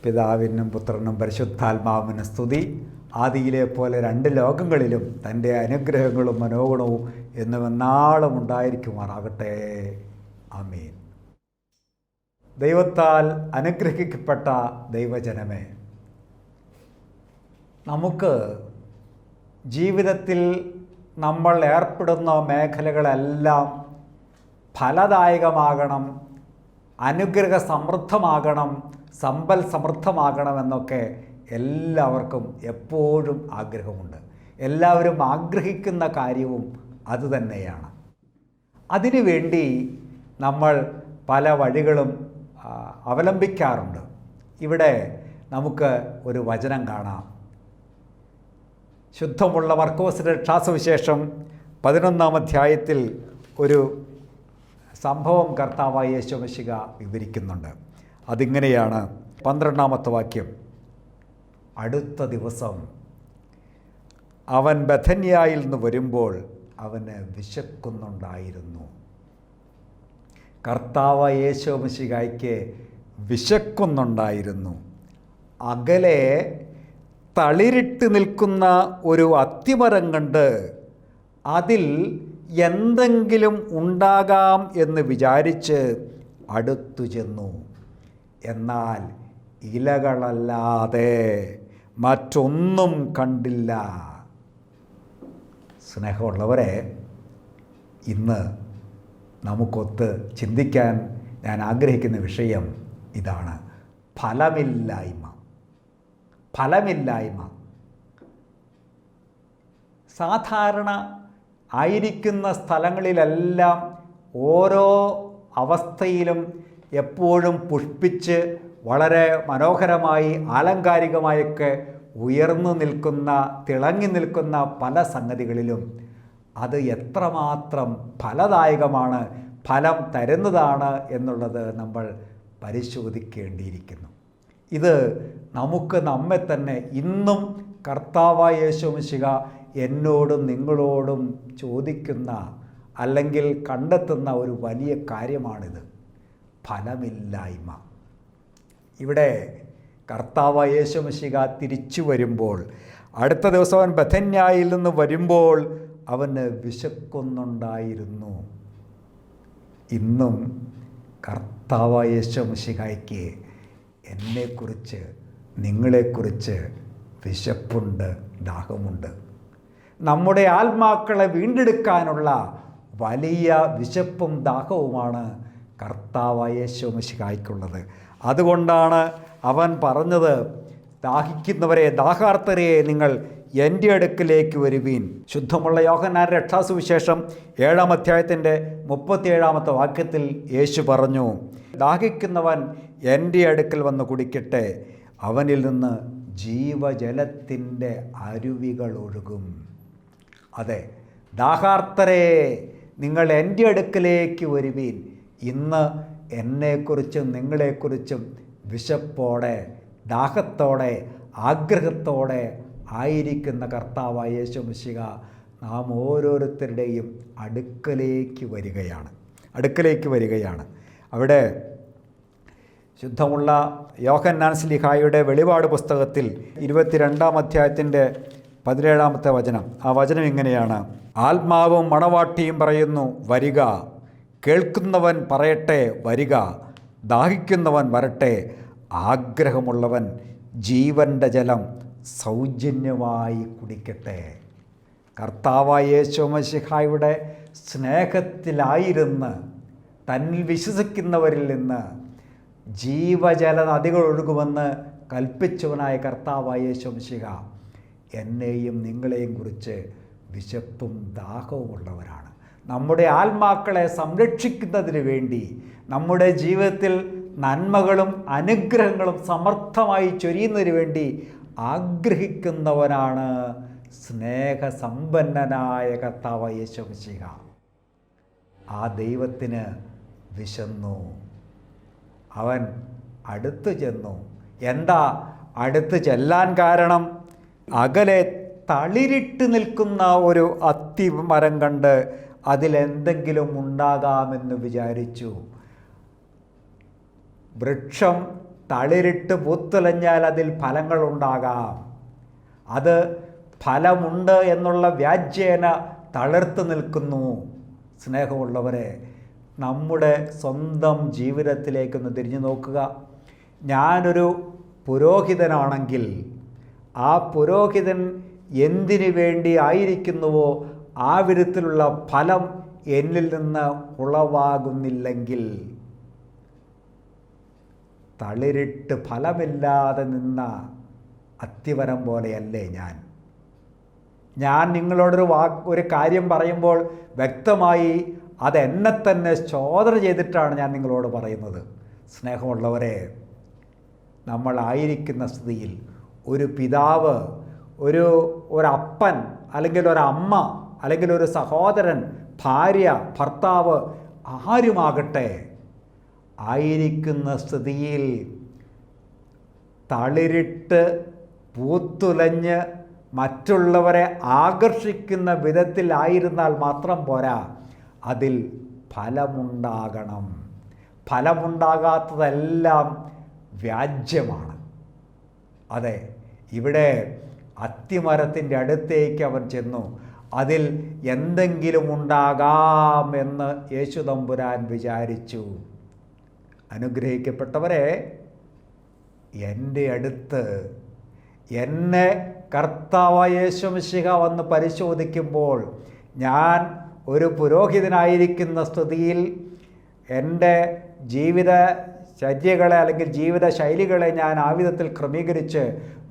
പിതാവിനും പുത്രനും പരിശുദ്ധാത്മാവിനും സ്തുതി. ആദിയിലെ പോലെ രണ്ട് ലോകങ്ങളിലും തൻ്റെ അനുഗ്രഹങ്ങളും മനോഗുണവും എന്നുമെന്നാളും ഉണ്ടായിരിക്കുമാറാകട്ടെ. ആമീൻ. ദൈവത്താൽ അനുഗ്രഹിക്കപ്പെട്ട ദൈവജനമേ, നമുക്ക് ജീവിതത്തിൽ നമ്മൾ ഏർപ്പെടുന്ന മേഖലകളെല്ലാം ഫലദായകമാകണം, അനുഗ്രഹ സമൃദ്ധമാകണം, സമ്പൽ സമൃദ്ധമാകണമെന്നൊക്കെ എല്ലാവർക്കും എപ്പോഴും ആഗ്രഹമുണ്ട്. എല്ലാവരും ആഗ്രഹിക്കുന്ന കാര്യവും അതുതന്നെയാണ്. അതിനുവേണ്ടി നമ്മൾ പല വഴികളും അവലംബിക്കാറുണ്ട്. ഇവിടെ നമുക്ക് ഒരു വചനം കാണാം. ശുദ്ധമുള്ള മർക്കോസിൻ്റെ രക്ഷാസുവിശേഷം 11-ാം അധ്യായത്തിൽ ഒരു സംഭവം കർത്താവായ യേശു മിശിഹ വിവരിക്കുന്നുണ്ട്. അതിങ്ങനെയാണ്. 12-ാമത്തെ വാക്യം. അടുത്ത ദിവസം അവൻ ബഥന്യായിൽ നിന്ന് വരുമ്പോൾ അവന് വിശക്കുന്നുണ്ടായിരുന്നു. കർത്താവായ യേശു മിശിഹായ്ക്ക് വിശക്കുന്നുണ്ടായിരുന്നു. അകലെ തളിരിട്ട് നിൽക്കുന്ന ഒരു അത്തിമരം കണ്ട് അതിൽ എന്തെങ്കിലും ഉണ്ടാകാം എന്ന് വിചാരിച്ച് അടുത്തു ചെന്നു. എന്നാൽ ഇലകളല്ലാതെ മറ്റൊന്നും കണ്ടില്ല. സ്നേഹമുള്ളവരെ, ഇന്ന് നമുക്കൊത്ത് ചിന്തിക്കാൻ ഞാൻ ആഗ്രഹിക്കുന്ന വിഷയം ഇതാണ്: ഫലമില്ലായ്മ. ഫലമില്ലായ്മ. സാധാരണ ആയിരിക്കുന്ന സ്ഥലങ്ങളിലെല്ലാം ഓരോ അവസ്ഥയിലും എപ്പോഴും പുഷ്പിച്ച് വളരെ മനോഹരമായി ആലങ്കാരികമായൊക്കെ ഉയർന്നു നിൽക്കുന്ന, തിളങ്ങി നിൽക്കുന്ന പല സംഗതികളിലും അത് എത്രമാത്രം ഫലദായകമാണ്, ഫലം തരുന്നതാണ് എന്നുള്ളത് നമ്മൾ പരിശോധിക്കേണ്ടിയിരിക്കുന്നു. ഇത് നമുക്ക് നമ്മെ തന്നെ ഇന്നും കർത്താവായ യേശു മിശിഹ എന്നോടും നിങ്ങളോടും ചോദിക്കുന്ന അല്ലെങ്കിൽ കണ്ടെത്തുന്ന ഒരു വലിയ കാര്യമാണിത്: ഫലമില്ലായ്മ. ഇവിടെ കർത്താവായ യേശു മിശിഹ തിരിച്ചു വരുമ്പോൾ, അടുത്ത ദിവസം അവൻ ബഥന്യായിൽ നിന്ന് വരുമ്പോൾ അവന് വിശക്കുന്നുണ്ടായിരുന്നു. ഇന്നും കർത്താവായ യേശു മിശിഹായ്ക്ക് എന്നെക്കുറിച്ച്, നിങ്ങളെക്കുറിച്ച് വിശപ്പുണ്ട്, ദാഹമുണ്ട്. നമ്മുടെ ആത്മാക്കളെ വീണ്ടെടുക്കാനുള്ള വലിയ വിശപ്പും ദാഹവുമാണ് കർത്താവായ യേശു മിശിഹായ്ക്കുള്ളത്. അതുകൊണ്ടാണ് അവൻ പറഞ്ഞത്, ദാഹിക്കുന്നവരെ, ദാഹാർത്തരെ, നിങ്ങൾ എൻ്റെ അടുക്കിലേക്ക് വരുവീൻ. ശുദ്ധമുള്ള യോഹന്നാന്റെ രക്ഷാസുവിശേഷം 7-ാം അധ്യായത്തിൻ്റെ 37-ാമത്തെ വാക്യത്തിൽ യേശു പറഞ്ഞു, ദാഹിക്കുന്നവൻ എൻ്റെ അടുക്കൽ വന്ന് കുടിക്കട്ടെ, അവനിൽ നിന്ന് ജീവജലത്തിൻ്റെ അരുവികൾ ഒഴുകും. അതെ, ദാഹാർത്തരെ, നിങ്ങൾ എൻ്റെ അടുക്കലേക്ക് വരുവീൻ. ഇന്ന് എന്നെക്കുറിച്ചും നിങ്ങളെക്കുറിച്ചും വിശപ്പോടെ, ദാഹത്തോടെ, ആഗ്രഹത്തോടെ ആയിരിക്കുന്ന കർത്താവായ യേശു മിശിഹ നാം ഓരോരുത്തരുടെയും അടുക്കലേക്ക് വരികയാണ്. അവിടെ ശുദ്ധമുള്ള യോഹന്നാൻ ശ്ലീഹായുടെ വെളിപാട് പുസ്തകത്തിൽ 22-ാം അധ്യായത്തിൻ്റെ 17-ാമത്തെ വചനം. ആ വചനം ഇങ്ങനെയാണ്: ആത്മാവും മണവാട്ടിയും പറയുന്നു, വരിക. കേൾക്കുന്നവൻ പറയട്ടെ, വരിക. ദാഹിക്കുന്നവൻ വരട്ടെ. ആഗ്രഹമുള്ളവൻ ജീവൻ്റെ ജലം സൗജന്യമായി കുടിക്കട്ടെ. കർത്താവായ യേശു മിശിഹായുടെ സ്നേഹത്തിലായിരുന്ന് തന്നിൽ വിശ്വസിക്കുന്നവരിൽ നിന്ന് ജീവജല നദികൾ ഒഴുകുമെന്ന് കൽപ്പിച്ചവനായ കർത്താവായ യേശു മിശിഹ എന്നെയും നിങ്ങളെയും കുറിച്ച് വിശപ്പും ദാഹവുമുള്ളവരാണ്. നമ്മുടെ ആത്മാക്കളെ സംരക്ഷിക്കുന്നതിന് വേണ്ടി, നമ്മുടെ ജീവിതത്തിൽ നന്മകളും അനുഗ്രഹങ്ങളും സമർത്ഥമായി ചൊരിയുന്നതിന് വേണ്ടി ആഗ്രഹിക്കുന്നവനാണ് സ്നേഹസമ്പന്നനായ കർത്താവായ യേശു മിശിഹ. ആ ദൈവത്തിന് വിശന്നു. അവൻ അടുത്തു ചെന്നു. എന്താ അടുത്ത് ചെല്ലാൻ കാരണം? അകലെ തളിരിട്ട് നിൽക്കുന്ന ഒരു അത്തിമരം കണ്ട് അതിലെന്തെങ്കിലും ഉണ്ടാകാമെന്ന് വിചാരിച്ചു. വൃക്ഷം തളിരിട്ട് പൂത്തുലഞ്ഞാൽ അതിൽ ഫലങ്ങളുണ്ടാകാം. അത് ഫലമുണ്ട് എന്നുള്ള വ്യാജ്യേന തളിർത്ത് നിൽക്കുന്നു. സ്നേഹമുള്ളവരെ, നമ്മുടെ സ്വന്തം ജീവിതത്തിലേക്കൊന്ന് തിരിഞ്ഞു നോക്കുക. ഞാനൊരു പുരോഹിതനാണെങ്കിൽ ആ പുരോഹിതൻ എന്തിനു വേണ്ടി ആയിരിക്കുന്നുവോ ആ വിധത്തിലുള്ള ഫലം എന്നിൽ നിന്ന് ഉളവാകുന്നില്ലെങ്കിൽ, തളിരിട്ട് ഫലമില്ലാതെ നിന്ന അത്തിമരം പോലെയല്ലേ ഞാൻ ഒരു കാര്യം പറയുമ്പോൾ വ്യക്തമായി അതെന്നെ തന്നെ ചോദന ചെയ്തിട്ടാണ് ഞാൻ നിങ്ങളോട് പറയുന്നത്. സ്നേഹമുള്ളവരെ, നമ്മളായിരിക്കുന്ന സ്ഥിതിയിൽ ഒരു പിതാവ്, ഒരപ്പൻ, അല്ലെങ്കിൽ ഒരമ്മ, അല്ലെങ്കിൽ ഒരു സഹോദരൻ, ഭാര്യ, ഭർത്താവ്, ആരുമാകട്ടെ, ആയിരിക്കുന്ന സ്ഥിതിയിൽ തളിരിട്ട് പൂത്തുലഞ്ഞ് മറ്റുള്ളവരെ ആകർഷിക്കുന്ന വിധത്തിലായിരുന്നാൽ മാത്രം പോരാ, അതിൽ ഫലമുണ്ടാകണം. ഫലമുണ്ടാകാത്തതെല്ലാം വ്യാജ്യമാണ്. അതെ, ഇവിടെ അത്തിമരത്തിൻ്റെ അടുത്തേക്ക് അവൻ ചെന്നു. അതിൽ എന്തെങ്കിലും ഉണ്ടാകാമെന്ന് യേശു തമ്പുരാൻ വിചാരിച്ചു. അനുഗ്രഹിക്കപ്പെട്ടവരെ, എൻ്റെ അടുത്ത് എന്നെ കർത്താവായ യേശു മിശിഹ വന്ന് പരിശോധിക്കുമ്പോൾ, ഞാൻ ഒരു പുരോഹിതനായിരിക്കുന്ന സ്ഥിതിയിൽ എൻ്റെ ജീവിതചര്യകളെ അല്ലെങ്കിൽ ജീവിത ശൈലികളെ ഞാൻ ആ വിധത്തിൽ ക്രമീകരിച്ച്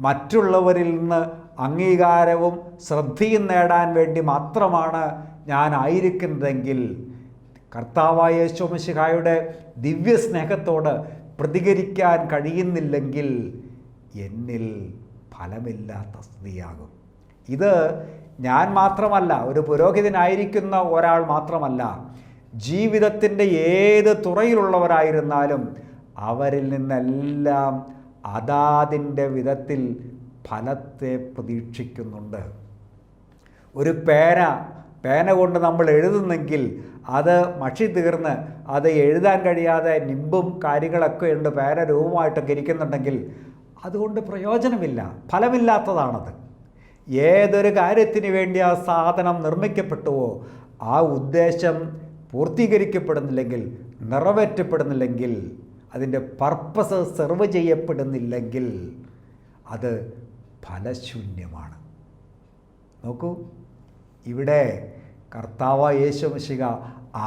മറ്റുള്ളവരിൽ നിന്ന് അംഗീകാരവും ശ്രദ്ധയും നേടാൻ വേണ്ടി മാത്രമാണ് ഞാൻ ആയിരിക്കുന്നതെങ്കിൽ, കർത്താവായ യേശു മിശിഹായുടെ ദിവ്യസ്നേഹത്തോട് പ്രതികരിക്കാൻ കഴിയുന്നില്ലെങ്കിൽ എന്നിൽ ഫലമില്ലാത്ത സ്ഥിതിയാകും. ഇത് ഞാൻ മാത്രമല്ല, ഒരു പുരോഹിതനായിരിക്കുന്ന ഒരാൾ മാത്രമല്ല, ജീവിതത്തിൻ്റെ ഏത് തുറയിലുള്ളവരായിരുന്നാലും അവരിൽ നിന്നെല്ലാം അതാതിൻ്റെ വിധത്തിൽ ഫലത്തെ പ്രതീക്ഷിക്കുന്നുണ്ട്. ഒരു പേന കൊണ്ട് നമ്മൾ എഴുതുന്നെങ്കിൽ അത് മഷി തീർന്ന് അത് എഴുതാൻ കഴിയാതെ നിമ്പും കാര്യങ്ങളൊക്കെ ഉണ്ട്, പേന രൂപമായിട്ടൊക്കെ ഇരിക്കുന്നുണ്ടെങ്കിൽ അതുകൊണ്ട് പ്രയോജനമില്ല, ഫലമില്ലാത്തതാണത്. ഏതൊരു കാര്യത്തിന് വേണ്ടി ആ സാധനം നിർമ്മിക്കപ്പെട്ടുവോ ആ ഉദ്ദേശം പൂർത്തീകരിക്കപ്പെടുന്നില്ലെങ്കിൽ, നിറവേറ്റപ്പെടുന്നില്ലെങ്കിൽ, അതിൻ്റെ പർപ്പസ് സെർവ് ചെയ്യപ്പെടുന്നില്ലെങ്കിൽ അത് ഫലശൂന്യമാണ്. നോക്കൂ, ഇവിടെ കർത്താവായ യേശു മിശിഹ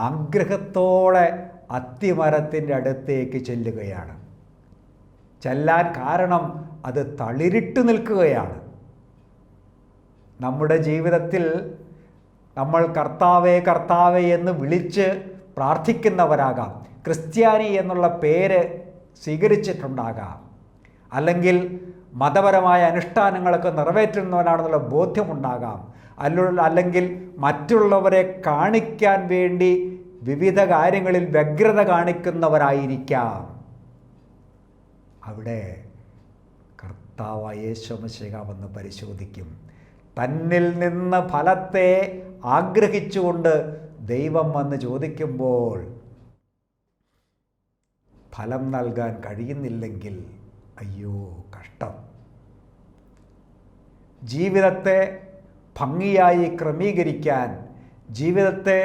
ആഗ്രഹത്തോടെ അത്തിമരത്തിൻ്റെ അടുത്തേക്ക് ചെല്ലുകയാണ്. ചെല്ലാൻ കാരണം അത് തളിരിട്ട് നിൽക്കുകയാണ്. നമ്മുടെ ജീവിതത്തിൽ നമ്മൾ കർത്താവേ കർത്താവേ എന്ന് വിളിച്ച് പ്രാർത്ഥിക്കുന്നവരാകാം, ക്രിസ്ത്യാനി എന്നുള്ള പേര് സ്വീകരിച്ചിട്ടുണ്ടാകാം, അല്ലെങ്കിൽ മതപരമായ അനുഷ്ഠാനങ്ങളൊക്കെ നിറവേറ്റുന്നവനാണെന്നുള്ള ബോധ്യമുണ്ടാകാം, അല്ലെങ്കിൽ മറ്റുള്ളവരെ കാണിക്കാൻ വേണ്ടി വിവിധ കാര്യങ്ങളിൽ വ്യഗ്രത കാണിക്കുന്നവരായിരിക്കാം. അവിടെ കർത്താവായ യേശു മിശിഹ വന്ന് പരിശോധിക്കും. തന്നിൽ നിന്ന് ഫലത്തെ ആഗ്രഹിച്ചുകൊണ്ട് ദൈവം വന്ന് ചോദിക്കുമ്പോൾ ഫലം നൽകാൻ കഴിയുന്നില്ലെങ്കിൽ അയ്യോ കഷ്ടം. ജീവിതത്തെ ഭംഗിയായി ക്രമീകരിക്കാൻ, ജീവിതത്തെ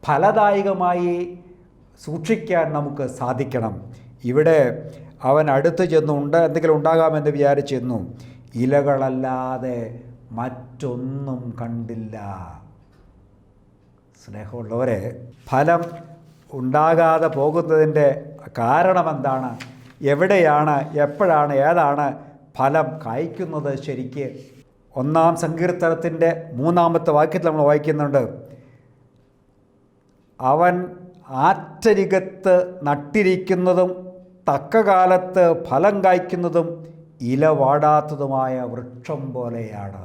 ഫലദായകമായി സൂക്ഷിക്കാൻ നമുക്ക് സാധിക്കണം. ഇവിടെ അവൻ അടുത്ത് ചെന്നു എന്തെങ്കിലും ഉണ്ടാകാമെന്ന് വിചാരിച്ചെന്നു. ഇലകളല്ലാതെ മറ്റൊന്നും കണ്ടില്ല. സ്നേഹമുള്ളവരെ, ഫലം ഉണ്ടാകാതെ പോകുന്നതിൻ്റെ കാരണമെന്താണ്? എവിടെയാണ്, എപ്പോഴാണ്, ഏതാണ് ഫലം കായ്ക്കുന്നത്? ശരിക്ക് 1-ാം സങ്കീർത്തനത്തിൻ്റെ 3-ാമത്തെ വാക്യത്തിൽ നമ്മൾ വായിക്കുന്നുണ്ട്, അവൻ ആറ്റരികത്ത് നട്ടിരിക്കുന്നതും തക്ക കാലത്ത് ഫലം കായ്ക്കുന്നതും ഇല വാടാത്തതുമായ വൃക്ഷം പോലെയാണ്.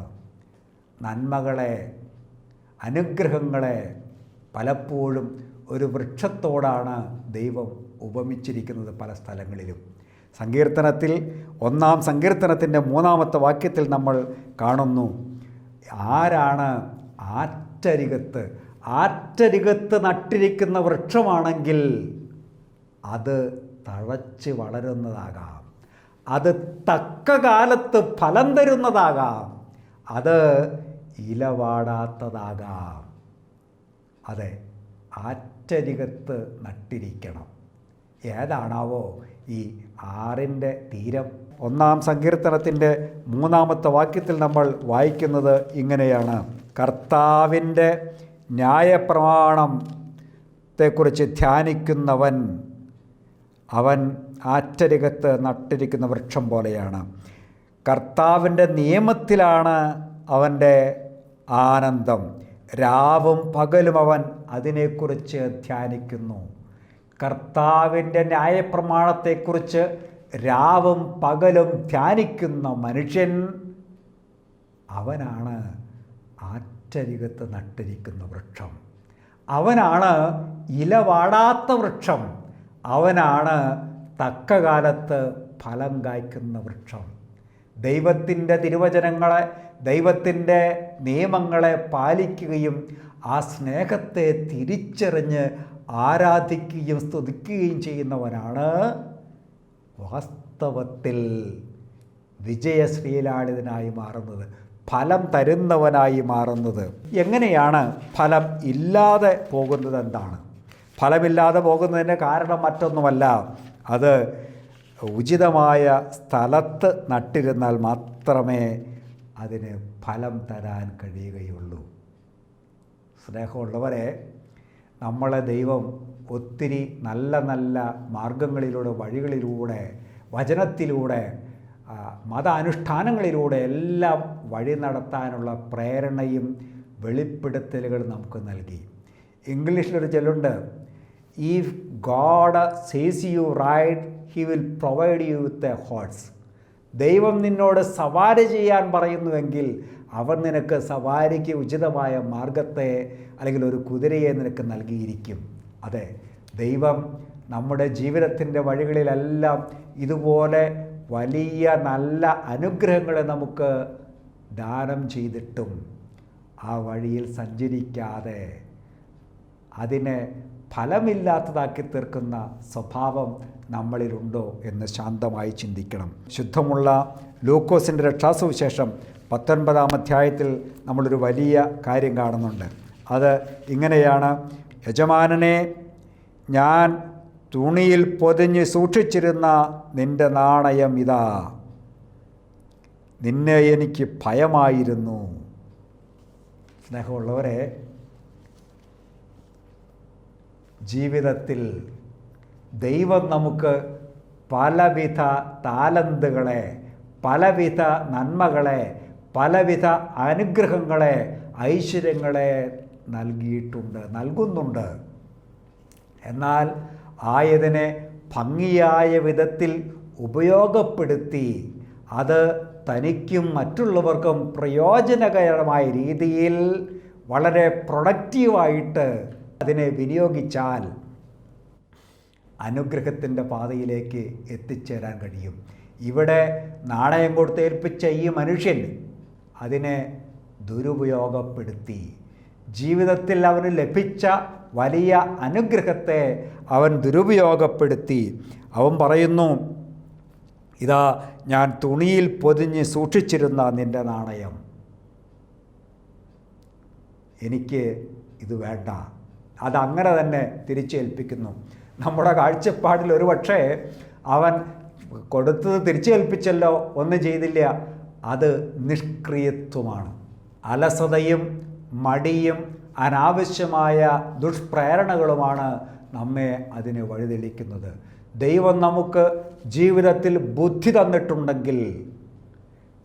നന്മകളെ, അനുഗ്രഹങ്ങളെ പലപ്പോഴും ഒരു വൃക്ഷത്തോടാണ് ദൈവം ഉപമിച്ചിരിക്കുന്നത് പല സ്ഥലങ്ങളിലും. സങ്കീർത്തനത്തിൽ 1-ാം സങ്കീർത്തനത്തിൻ്റെ 3-ാമത്തെ വാക്യത്തിൽ നമ്മൾ കാണുന്നു, ആരാണ് ആറ്റരികത്ത് നട്ടിരിക്കുന്ന വൃക്ഷമാണെങ്കിൽ അത് തഴച്ച് വളരുന്നതാകാം. അത് തക്ക കാലത്ത് ഫലം തരുന്നതാകാം, അത് ഇലവാടാത്തതാകാം. അതെ, ആറ്റരികത്ത് നട്ടിരിക്കണം. ഏതാണാവോ ഈ 6ൻ്റെ തീരം? 1-ാം സങ്കീർത്തനത്തിൻ്റെ 3-ാമത്തെ വാക്യത്തിൽ നമ്മൾ വായിക്കുന്നത് ഇങ്ങനെയാണ്: കർത്താവിൻ്റെ ന്യായപ്രമാണത്തെക്കുറിച്ച് ധ്യാനിക്കുന്നവൻ അവൻ ആറ്റരികത്ത് നട്ടിരിക്കുന്ന വൃക്ഷം പോലെയാണ്. കർത്താവിൻ്റെ നിയമത്തിലാണ് അവൻ്റെ ആനന്ദം. രാവും പകലും അവൻ അതിനെക്കുറിച്ച് ധ്യാനിക്കുന്നു. കർത്താവിൻ്റെ ന്യായപ്രമാണത്തെക്കുറിച്ച് രാവും പകലും ധ്യാനിക്കുന്ന മനുഷ്യൻ അവനാണ് ആറ്റരികത്ത് നട്ടിരിക്കുന്ന വൃക്ഷം. അവനാണ് ഇലവാടാത്ത വൃക്ഷം. അവനാണ് തക്ക കാലത്ത് ഫലം കായ്ക്കുന്ന വൃക്ഷം. ദൈവത്തിൻ്റെ തിരുവചനങ്ങളെ, ദൈവത്തിൻ്റെ നിയമങ്ങളെ പാലിക്കുകയും ആ സ്നേഹത്തെ തിരിച്ചറിഞ്ഞ് ആരാധിക്കുകയും സ്തുതിക്കുകയും ചെയ്യുന്നവനാണ് വാസ്തവത്തിൽ വിജയശ്രീലാളിതനായി മാറുന്നത്, ഫലം തരുന്നവനായി മാറുന്നത്. എങ്ങനെയാണ് ഫലം ഇല്ലാതെ പോകുന്നത്? എന്താണ് ഫലമില്ലാതെ പോകുന്നതിൻ്റെ കാരണം? മറ്റൊന്നുമല്ല, അത് ഉചിതമായ സ്ഥലത്ത് നട്ടിരുന്നാൽ മാത്രമേ അതിന് ഫലം തരാൻ കഴിയുകയുള്ളൂ. സ്നേഹമുള്ളവരെ, നമ്മളെ ദൈവം ഒത്തിരി നല്ല നല്ല മാർഗങ്ങളിലൂടെ, വഴികളിലൂടെ, വചനത്തിലൂടെ, മതാനുഷ്ഠാനങ്ങളിലൂടെ എല്ലാം വഴി നടത്താനുള്ള പ്രേരണയും വെളിപ്പെടുത്തലുകൾ നമുക്ക് നൽകി. ഇംഗ്ലീഷിലൊരു ചൊല്ലുണ്ട്: if God says you ride he will provide you with a horse. ദൈവം നിന്നോട് സവാരി ചെയ്യാൻ പറയുന്നുവെങ്കിൽ അവൻ നിനക്ക് സവാരിക്ക് ഉചിതമായ മാർഗത്തെ അല്ലെങ്കിൽ ഒരു കുതിരയെ നിനക്ക് നൽകിയിരിക്കും. അതെ, ദൈവം നമ്മുടെ ജീവിതത്തിൻ്റെ വഴികളിലെല്ലാം ഇതുപോലെ വലിയ നല്ല അനുഗ്രഹങ്ങളെ നമുക്ക് ദാനം ചെയ്തിട്ടും ആ വഴിയിൽ സഞ്ചരിക്കാതെ അതിനെ ഫലമില്ലാത്തതാക്കി തീർക്കുന്ന സ്വഭാവം നമ്മളിലുണ്ടോ എന്ന് ശാന്തമായി ചിന്തിക്കണം. ശുദ്ധമുള്ള ലൂക്കോസിൻ്റെ രക്ഷാസുവിശേഷം 19-ാം അധ്യായത്തിൽ നമ്മളൊരു വലിയ കാര്യം കാണുന്നുണ്ട്. അത് ഇങ്ങനെയാണ്: യജമാനനെ, ഞാൻ തുണിയിൽ പൊതിഞ്ഞ് സൂക്ഷിച്ചിരുന്ന നിൻ്റെ നാണയം ഇതാ, നിന്നെ എനിക്ക് ഭയമായിരുന്നു. സ്നേഹമുള്ളവരെ, ജീവിതത്തിൽ ദൈവം നമുക്ക് പലവിധ താലന്തുകളെ, പലവിധ നന്മകളെ, പലവിധ അനുഗ്രഹങ്ങളെ, ഐശ്വര്യങ്ങളെ നൽകുന്നുണ്ട്. എന്നാൽ ആയതിനെ ഭംഗിയായ വിധത്തിൽ ഉപയോഗപ്പെടുത്തി അത് തനിക്കും മറ്റുള്ളവർക്കും പ്രയോജനകരമായ രീതിയിൽ വളരെ പ്രൊഡക്റ്റീവായിട്ട് അതിനെ വിനിയോഗിച്ചാൽ അനുഗ്രഹത്തിൻ്റെ പാതയിലേക്ക് എത്തിച്ചേരാൻ കഴിയും. ഇവിടെ നാണയം കൊടുത്തേൽപ്പിച്ച ഈ മനുഷ്യൻ അതിനെ ദുരുപയോഗപ്പെടുത്തി. ജീവിതത്തിൽ അവന് ലഭിച്ച വലിയ അനുഗ്രഹത്തെ അവൻ ദുരുപയോഗപ്പെടുത്തി. അവൻ പറയുന്നു: ഇതാ, ഞാൻ തുണിയിൽ പൊതിഞ്ഞ് സൂക്ഷിച്ചിരുന്ന നിൻ്റെ നാണയം, എനിക്ക് ഇത് വേണ്ട. അതങ്ങനെ തന്നെ തിരിച്ചേൽപ്പിക്കുന്നു. നമ്മുടെ കാഴ്ചപ്പാടിൽ ഒരുപക്ഷേ അവൻ കൊടുത്തത് തിരിച്ചേൽപ്പിച്ചല്ലോ, ഒന്നും ചെയ്തില്ല. അത് നിഷ്ക്രിയത്വമാണ്. അലസതയും മടിയും അനാവശ്യമായ ദുഷ്പ്രേരണകളുമാണ് നമ്മെ അതിന് വഴിതെളിക്കുന്നത്. ദൈവം നമുക്ക് ജീവിതത്തിൽ ബുദ്ധി തന്നിട്ടുണ്ടെങ്കിൽ,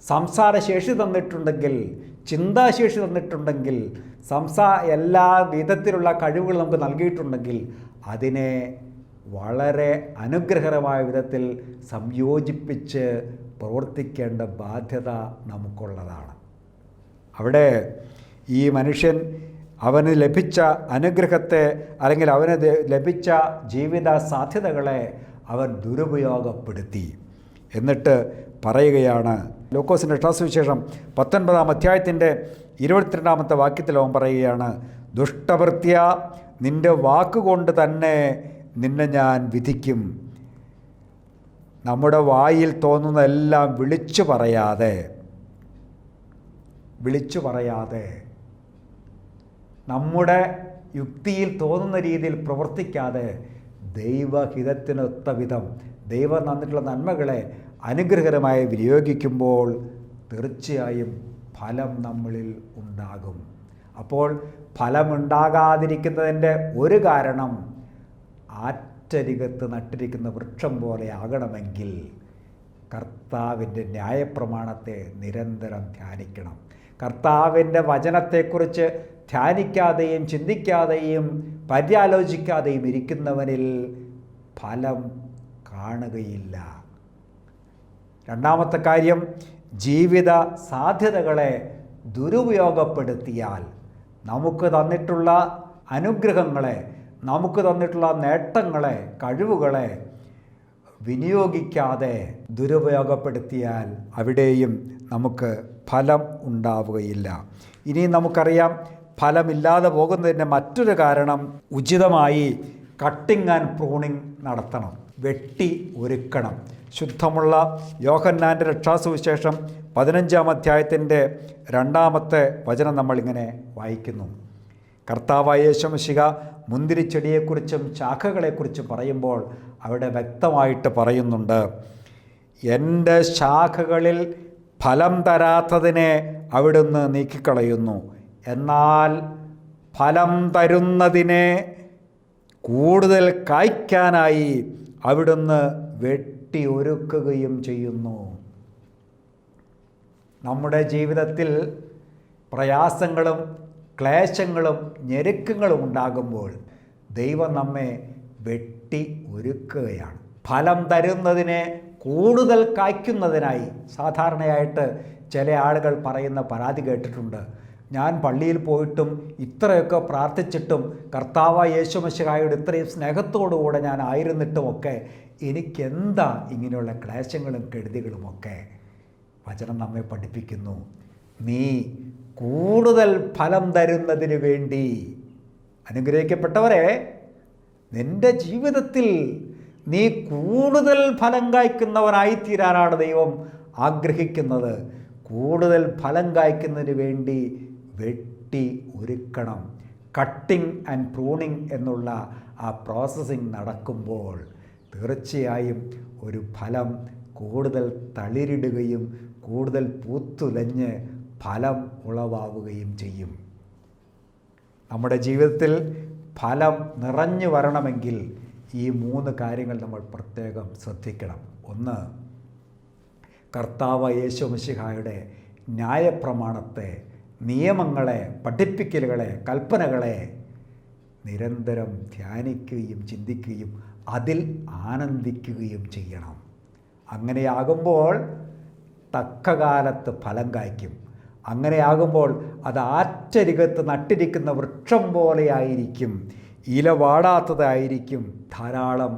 സംസാരശേഷി തന്നിട്ടുണ്ടെങ്കിൽ, ചിന്താശേഷി തന്നിട്ടുണ്ടെങ്കിൽ, എല്ലാ വിധത്തിലുള്ള കഴിവുകൾ നമുക്ക് നൽകിയിട്ടുണ്ടെങ്കിൽ അതിനെ വളരെ അനുഗ്രഹകരമായ വിധത്തിൽ സംയോജിപ്പിച്ച് പ്രവർത്തിക്കേണ്ട ബാധ്യത നമുക്കുള്ളതാണ്. അവിടെ ഈ മനുഷ്യൻ അവന് ലഭിച്ച അനുഗ്രഹത്തെ അല്ലെങ്കിൽ അവന് ലഭിച്ച ജീവിത സാധ്യതകളെ അവൻ ദുരുപയോഗപ്പെടുത്തി. എന്നിട്ട് പറയുകയാണ്, ലൂക്കോസിൻ്റെ രക്ഷാസുവിശേഷം 19-ാം അധ്യായത്തിൻ്റെ 22-ാമത്തെ വാക്യത്തിൽ അവൻ പറയുകയാണ്: ദുഷ്ടവൃത്യ, നിൻ്റെ വാക്കുകൊണ്ട് തന്നെ നിന്നെ ഞാൻ വിധിക്കും. നമ്മുടെ വായിൽ തോന്നുന്നതെല്ലാം വിളിച്ചു പറയാതെ നമ്മുടെ യുക്തിയിൽ തോന്നുന്ന രീതിയിൽ പ്രവർത്തിക്കാതെ ദൈവഹിതത്തിനൊത്ത വിധം ദൈവം തന്നിട്ടുള്ള നന്മകളെ അനുഗ്രഹകരമായി വിനിയോഗിക്കുമ്പോൾ തീർച്ചയായും ഫലം നമ്മളിൽ ഉണ്ടാകും. അപ്പോൾ ഫലമുണ്ടാകാതിരിക്കുന്നതിൻ്റെ ഒരു കാരണം ആറ്റരികത്ത് നട്ടിരിക്കുന്ന വൃക്ഷം പോലെ ആകണമെങ്കിൽ കർത്താവിൻ്റെ ന്യായപ്രമാണത്തെ നിരന്തരം ധ്യാനിക്കണം. കർത്താവിൻ്റെ വചനത്തെക്കുറിച്ച് ധ്യാനിക്കാതെയും ചിന്തിക്കാതെയും പര്യാലോചിക്കാതെയും ഇരിക്കുന്നവനിൽ ഫലം കാണുകയില്ല. രണ്ടാമത്തെ കാര്യം, ജീവിത സാധ്യതകളെ ദുരുപയോഗപ്പെടുത്തിയാൽ നമുക്ക് തന്നിട്ടുള്ള അനുഗ്രഹങ്ങളെ, നമുക്ക് തന്നിട്ടുള്ള നേട്ടങ്ങളെ, കഴിവുകളെ വിനിയോഗിക്കാതെ ദുരുപയോഗപ്പെടുത്തിയാൽ അവിടെയും നമുക്ക് ഫലം ഉണ്ടാവുകയില്ല. ഇനി നമുക്കറിയാം, ഫലമില്ലാതെ പോകുന്നതിൻ്റെ മറ്റൊരു കാരണം ഉചിതമായി കട്ടിങ് ആൻഡ് പ്രൂണിങ് നടത്തണം, വെട്ടി ഒരുക്കണം. ശുദ്ധമുള്ള യോഹന്നാൻ്റെ രക്ഷാസുവിശേഷം 15-ാം അധ്യായത്തിൻ്റെ 2-ാമത്തെ വചനം നമ്മളിങ്ങനെ വായിക്കുന്നു. കർത്താവായ യേശുമിശിഹ മുന്തിരിച്ചെടിയെക്കുറിച്ചും ശാഖകളെക്കുറിച്ചും പറയുമ്പോൾ അവിടെ വ്യക്തമായിട്ട് പറയുന്നുണ്ട്, എൻ്റെ ശാഖകളിൽ ഫലം തരാത്തതിനെ അവിടുന്ന് നീക്കിക്കളയുന്നു, എന്നാൽ ഫലം തരുന്നതിനെ കൂടുതൽ കായ്ക്കാനായി അവിടുന്ന് വെട്ടി ഒരുക്കുകയും ചെയ്യുന്നു. നമ്മുടെ ജീവിതത്തിൽ പ്രയാസങ്ങളും ക്ലേശങ്ങളും ഞെരുക്കങ്ങളും ഉണ്ടാകുമ്പോൾ ദൈവം നമ്മെ വെട്ടി ഒരുക്കുകയാണ്. ഫലം തരുന്നതിനെ കൂടുതൽ കായ്ക്കുന്നതിനായി. സാധാരണയായിട്ട് ചില ആളുകൾ പറയുന്ന പരാതി കേട്ടിട്ടുണ്ട്, ഞാൻ പള്ളിയിൽ പോയിട്ടും ഇത്രയൊക്കെ പ്രാർത്ഥിച്ചിട്ടും കർത്താവായ യേശുമിശിഹായോട് ഇത്രയും സ്നേഹത്തോടുകൂടെ ഞാൻ ആയിരുന്നിട്ടുമൊക്കെ എനിക്കെന്താ ഇങ്ങനെയുള്ള ക്ലേശങ്ങളും കെടുതികളുമൊക്കെ. വചനം നമ്മെ പഠിപ്പിക്കുന്നു, നീ കൂടുതൽ ഫലം തരുന്നതിന് വേണ്ടി, അനുഗ്രഹിക്കപ്പെട്ടവരെ, നിൻ്റെ ജീവിതത്തിൽ നീ കൂടുതൽ ഫലം കായ്ക്കുന്നവനായിത്തീരാനാണ് ദൈവം ആഗ്രഹിക്കുന്നത്. കൂടുതൽ ഫലം കായ്ക്കുന്നതിന് വേണ്ടി വെട്ടി ഒരുക്കണം. കട്ടിങ് ആൻഡ് പ്രൂണിങ് എന്നുള്ള ആ പ്രോസസ്സിങ് നടക്കുമ്പോൾ തീർച്ചയായും ഒരു ഫലം കൂടുതൽ തളിരിടുകയും കൂടുതൽ പൂത്തുലഞ്ഞ് ഫലം ഉളവാവുകയും ചെയ്യും. നമ്മുടെ ജീവിതത്തിൽ ഫലം നിറഞ്ഞു വരണമെങ്കിൽ ഈ 3 കാര്യങ്ങൾ നമ്മൾ പ്രത്യേകം ശ്രദ്ധിക്കണം. ഒന്ന്, കർത്താവ് യേശുമിശിഹായുടെ ന്യായപ്രമാണത്തെ, നിയമങ്ങളെ, പഠിപ്പിക്കലുകളെ, കൽപ്പനകളെ നിരന്തരം ധ്യാനിക്കുകയും ചിന്തിക്കുകയും അതിൽ ആനന്ദിക്കുകയും ചെയ്യണം. അങ്ങനെയാകുമ്പോൾ തക്കകാലത്ത് ഫലം കായ്ക്കും. അങ്ങനെയാകുമ്പോൾ അത് ആറ്റരികത്ത് നട്ടിരിക്കുന്ന വൃക്ഷം പോലെയായിരിക്കും, ഇല വാടാത്തതായിരിക്കും, ധാരാളം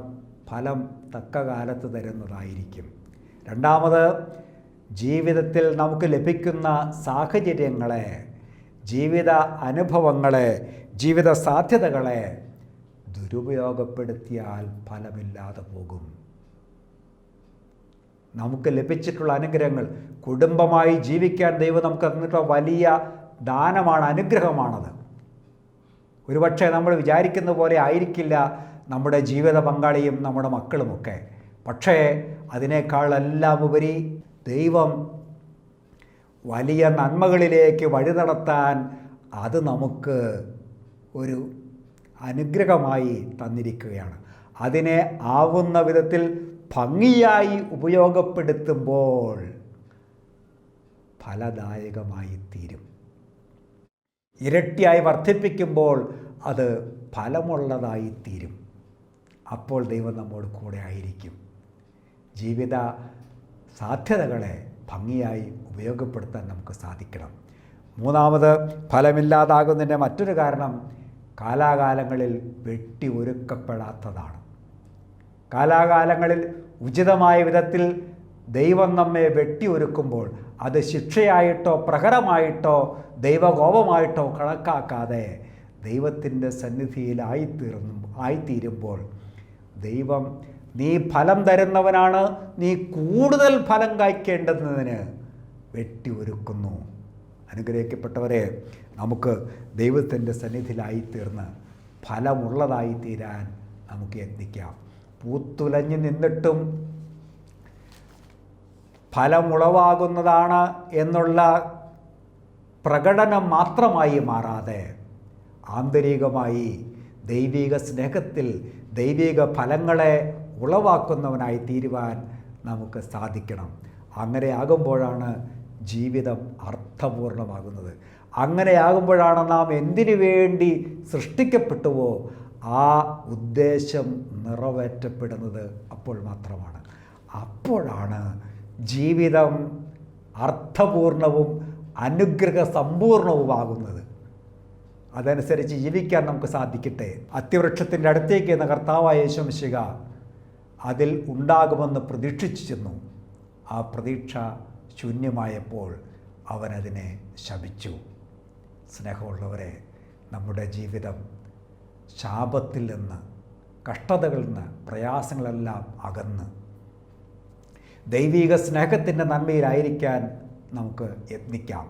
ഫലം തക്കകാലത്ത് തരുന്നതായിരിക്കും. രണ്ടാമത്, ജീവിതത്തിൽ നമുക്ക് ലഭിക്കുന്ന സാഹചര്യങ്ങളെ, ജീവിത അനുഭവങ്ങളെ, ജീവിത സാധ്യതകളെ ദുരുപയോഗപ്പെടുത്തിയാൽ ഫലമില്ലാതെ പോകും. നമുക്ക് ലഭിച്ചിട്ടുള്ള അനുഗ്രഹങ്ങൾ, കുടുംബമായി ജീവിക്കാൻ ദൈവം നമുക്ക് തന്നിട്ടുള്ള വലിയ ദാനമാണ്, അനുഗ്രഹമാണത്. ഒരുപക്ഷെ നമ്മൾ വിചാരിക്കുന്ന പോലെ ആയിരിക്കില്ല നമ്മുടെ ജീവിത പങ്കാളിയും നമ്മുടെ മക്കളുമൊക്കെ. പക്ഷേ അതിനേക്കാളെല്ലാം ഉപരി ദൈവം വലിയ നന്മകളിലേക്ക് വഴി നടത്താൻ അത് നമുക്ക് ഒരു അനുഗ്രഹമായി തന്നിരിക്കുകയാണ്. അതിനെ ആവുന്ന വിധത്തിൽ ഭംഗിയായി ഉപയോഗപ്പെടുത്തുമ്പോൾ ഫലദായകമായി തീരും. ഇരട്ടിയായി വർദ്ധിപ്പിക്കുമ്പോൾ അത് ഫലമുള്ളതായി തീരും. അപ്പോൾ ദൈവം നമ്മോട് കൂടെ ആയിരിക്കും. ജീവിത സാധ്യതകളെ ഭംഗിയായി ഉപയോഗപ്പെടുത്താൻ നമുക്ക് സാധിക്കണം. മൂന്നാമത്, ഫലമില്ലാതാകുന്നതിൻ്റെ മറ്റൊരു കാരണം കാലാകാലങ്ങളിൽ വെട്ടി ഒരുക്കപ്പെടാത്തതാണ്. കാലാകാലങ്ങളിൽ ഉചിതമായ വിധത്തിൽ ദൈവം നമ്മെ വെട്ടി ഒരുക്കുമ്പോൾ അത് ശിക്ഷയായിട്ടോ പ്രഹരമായിട്ടോ ദൈവകോപമായിട്ടോ കണക്കാക്കാതെ ദൈവത്തിൻ്റെ സന്നിധിയിൽ ആയിത്തീരുമ്പോൾ ദൈവം നീ ഫലം തരുന്നവനാണ്, നീ കൂടുതൽ ഫലം കായ്ക്കേണ്ടുന്നതിന് വെട്ടി ഒരുക്കുന്നു. അനുഗ്രഹിക്കപ്പെട്ടവരെ, നമുക്ക് ദൈവത്തിൻ്റെ സന്നിധിയിലായിത്തീർന്ന് ഫലമുള്ളതായി തീരാൻ നമുക്ക് യത്നിക്കാം. പൂത്തുലഞ്ഞു നിന്നിട്ടും ഫലമുളവാകുന്നതാണ് എന്നുള്ള പ്രകടനം മാത്രമായി മാറാതെ ആന്തരികമായി ദൈവിക സ്നേഹത്തിൽ ദൈവിക ഫലങ്ങളെ ഉളവാക്കുന്നവനായി തീരുവാൻ നമുക്ക് സാധിക്കണം. അങ്ങനെ ആകുമ്പോഴാണ് ജീവിതം അർത്ഥപൂർണമാകുന്നത്. അങ്ങനെയാകുമ്പോഴാണ് നാം എന്തിനു വേണ്ടി സൃഷ്ടിക്കപ്പെട്ടുവോ ആ ഉദ്ദേശം നിറവേറ്റപ്പെടുന്നത്. അപ്പോൾ മാത്രമാണ്, അപ്പോഴാണ് ജീവിതം അർത്ഥപൂർണവും അനുഗ്രഹ സമ്പൂർണവുമാകുന്നത്. അതനുസരിച്ച് ജീവിക്കാൻ നമുക്ക് സാധിക്കട്ടെ. അത്തിവൃക്ഷത്തിൻ്റെ അടുത്തേക്ക് എന്ന കർത്താവായ യേശു മിശിഹ അതിൽ ഉണ്ടാകുമെന്ന് പ്രതീക്ഷിച്ചു ചെന്നു. ആ പ്രതീക്ഷ ശൂന്യമായപ്പോൾ അവനതിനെ ശപിച്ചു. സ്നേഹമുള്ളവരെ, നമ്മുടെ ജീവിതം ശാപത്തിൽ നിന്ന്, കഷ്ടതകളിൽ നിന്ന്, പ്രയാസങ്ങളെല്ലാം അകന്ന് ദൈവിക സ്നേഹത്തിൻ്റെ നന്മയിലായിരിക്കാൻ നമുക്ക് യത്നിക്കാം.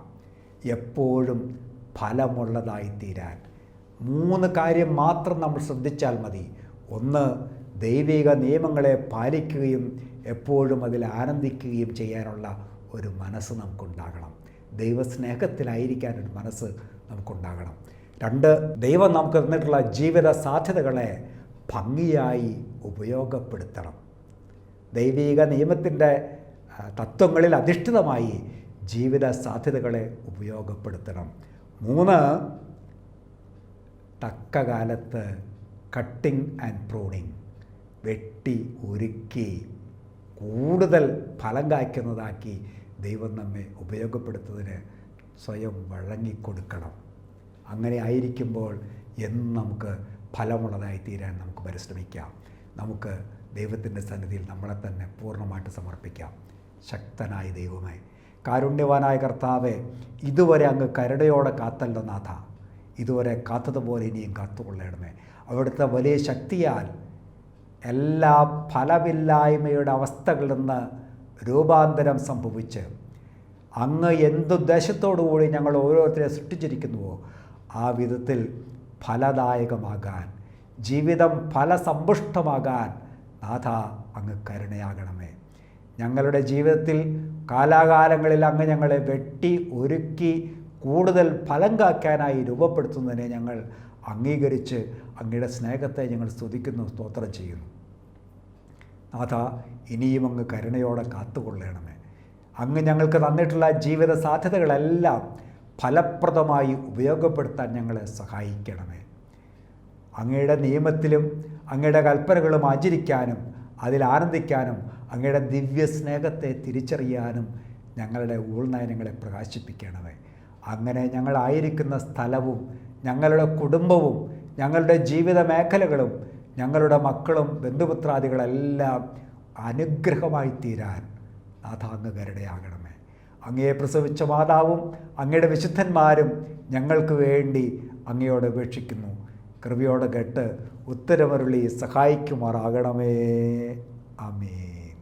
എപ്പോഴും ഫലമുള്ളതായിത്തീരാൻ 3 കാര്യം മാത്രം നമ്മൾ ശ്രദ്ധിച്ചാൽ മതി. 1, ദൈവിക നിയമങ്ങളെ പാലിക്കുകയും എപ്പോഴും അതിൽ ആനന്ദിക്കുകയും ചെയ്യാനുള്ള ഒരു മനസ്സ് നമുക്കുണ്ടാകണം. ദൈവസ്നേഹത്തിലായിരിക്കാൻ ഒരു മനസ്സ് നമുക്കുണ്ടാകണം. 2, ദൈവം നമുക്ക് തന്നിട്ടുള്ള ജീവിത സാധ്യതകളെ ഭംഗിയായി ഉപയോഗപ്പെടുത്തണം. ദൈവിക നിയമത്തിൻ്റെ തത്വങ്ങളിൽ അധിഷ്ഠിതമായി ജീവിത സാധ്യതകളെ ഉപയോഗപ്പെടുത്തണം. 3, തക്ക കാലത്ത് കട്ടിങ് ആൻഡ് പ്രൂണിങ്, വെട്ടി ഒരുക്കി കൂടുതൽ ഫലം കായ്ക്കുന്നതാക്കി ദൈവം നമ്മെ ഉപയോഗപ്പെടുത്തുന്നതിന് സ്വയം വഴങ്ങിക്കൊടുക്കണം. അങ്ങനെ ആയിരിക്കുമ്പോൾ എന്നും നമുക്ക് ഫലമുള്ളതായി തീരാൻ നമുക്ക് പരിശ്രമിക്കാം. നമുക്ക് ദൈവത്തിൻ്റെ സന്നിധിയിൽ നമ്മളെ തന്നെ പൂർണ്ണമായിട്ട് സമർപ്പിക്കാം. ശക്തനായ ദൈവമേ, കാരുണ്യവാനായ കർത്താവേ, ഇതുവരെ അങ്ങ് കരുണയോടെ കാത്തല്ലോ നാഥ, ഇതുവരെ കാത്തതുപോലെ ഇനിയും കാത്തുകൊള്ളണമേ. അവിടുത്തെ വലിയ ശക്തിയാൽ എല്ലാ ഫലമില്ലായ്മയുടെ അവസ്ഥകളിൽ നിന്ന് രൂപാന്തരം സംഭവിച്ച് അങ്ങ് എന്തുദ്ദേശത്തോടുകൂടി ഞങ്ങൾ ഓരോരുത്തരെ സൃഷ്ടിച്ചിരിക്കുന്നുവോ ആ വിധത്തിൽ ഫലദായകമാകാൻ, ജീവിതം ഫലസമ്പുഷ്ടമാകാൻ നാഥ അങ്ങ് കരുണയാകണമേ. ഞങ്ങളുടെ ജീവിതത്തിൽ കാലാകാലങ്ങളിൽ അങ്ങ് ഞങ്ങളെ വെട്ടി ഒരുക്കി കൂടുതൽ ഫലം കാക്കാനായി രൂപപ്പെടുത്തുന്നതിനെ ഞങ്ങൾ അംഗീകരിച്ച് അങ്ങയുടെ സ്നേഹത്തെ ഞങ്ങൾ സ്തുതിക്കുന്നു, സ്തോത്രം ചെയ്യുന്നു. നാഥ, ഇനിയും അങ്ങ് കരുണയോടെ കാത്തുകൊള്ളണമേ. അങ്ങ് ഞങ്ങൾക്ക് തന്നിട്ടുള്ള ജീവിത സാധ്യതകളെല്ലാം ഫലപ്രദമായി ഉപയോഗപ്പെടുത്താൻ ഞങ്ങളെ സഹായിക്കണമേ. അങ്ങയുടെ നിയമത്തിലും അങ്ങയുടെ കൽപ്പനകളും ആചരിക്കാനും അതിൽ ആനന്ദിക്കാനും അങ്ങയുടെ ദിവ്യ സ്നേഹത്തെ തിരിച്ചറിയാനും ഞങ്ങളുടെ ഉൾനയനങ്ങളെ പ്രകാശിപ്പിക്കണമേ. അങ്ങനെ ഞങ്ങളായിരിക്കുന്ന സ്ഥലവും ഞങ്ങളുടെ കുടുംബവും ഞങ്ങളുടെ ജീവിത മേഖലകളും ഞങ്ങളുടെ മക്കളും ബന്ധുപുത്രാദികളെല്ലാം അനുഗ്രഹമായി തീരാൻ നാഥ അങ്ങ് കരുണയാകണമേ. അങ്ങയെ പ്രസവിച്ച മാതാവും അങ്ങയുടെ വിശുദ്ധന്മാരും ഞങ്ങൾക്ക് വേണ്ടി അങ്ങയോട് അപേക്ഷിക്കുന്നു. കൃപയോടെ കേട്ട് ഉത്തരമരുളി സഹായിക്കുമാറാകണമേ. ആമേൻ.